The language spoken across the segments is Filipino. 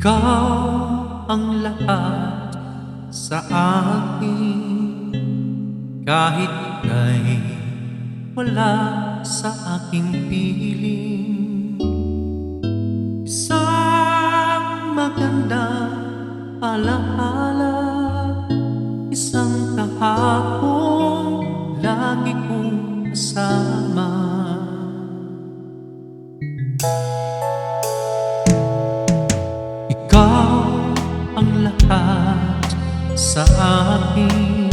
Ikaw ang lahat sa akin, kahit ika'y wala sa aking piling. Isang magandang alaala, isang kahapon lagi kong kasama. Ikaw ang lahat sa akin,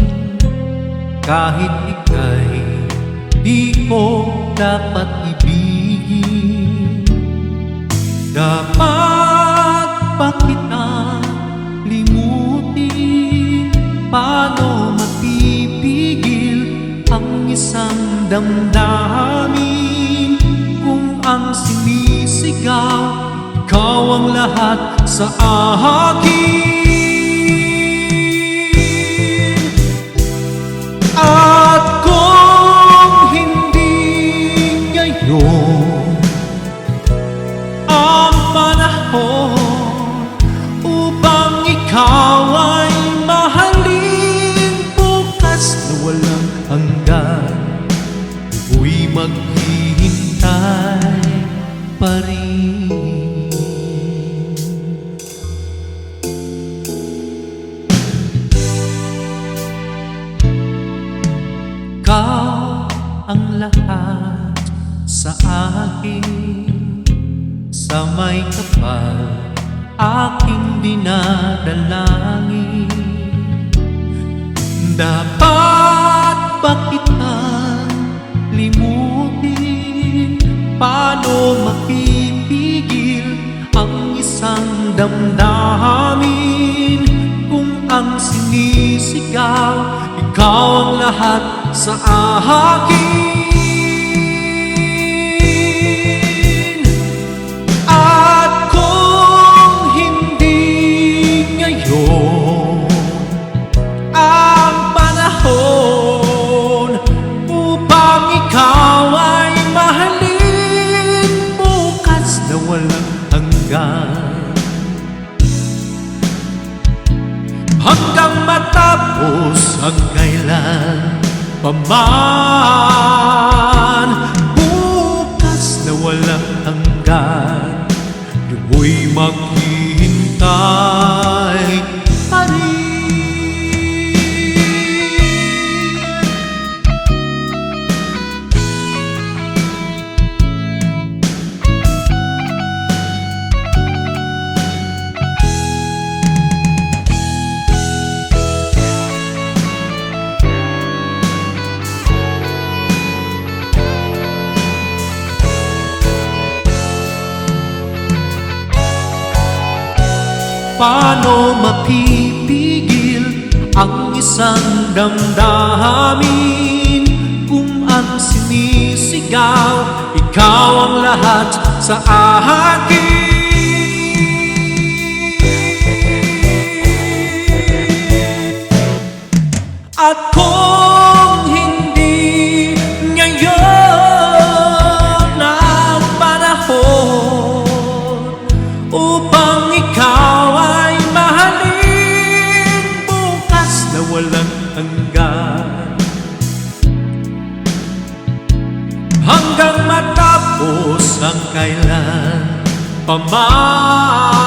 kahit ika'y di ko dapat ibigin. Dapat pa kitang limutin? Paano mapipigil ang isang damdamin kung ang sinisigaw ikaw ang lahat sa akin? At kung hindi ngayon ang panahon upang ikaw ay mahalin, bukas na walang hanggan ako'y maghihintay pa rin. Ikaw ang lahat sa akin, sa may kapal aking dinadalangin. Dapat ba kitang limutin? Paano mapipigil ang isang damdamin kung ang sinisigaw ikaw ang lahat sa akin? At kung hindi ngayon ang panahon upang ikaw ay mahalin, bukas na walang hanggan hanggang matapos ang kailan paman, bukas na walang hanggan ako'y maghihintay pa rin. Paano mapipigil ang isang damdamin kung ang sinisigaw ikaw ang lahat sa akin? At kung hindi ngayon ang panahon upang ikaw ay mahalin, bukas na walang hanggan hanggang matapos ang kailan paman,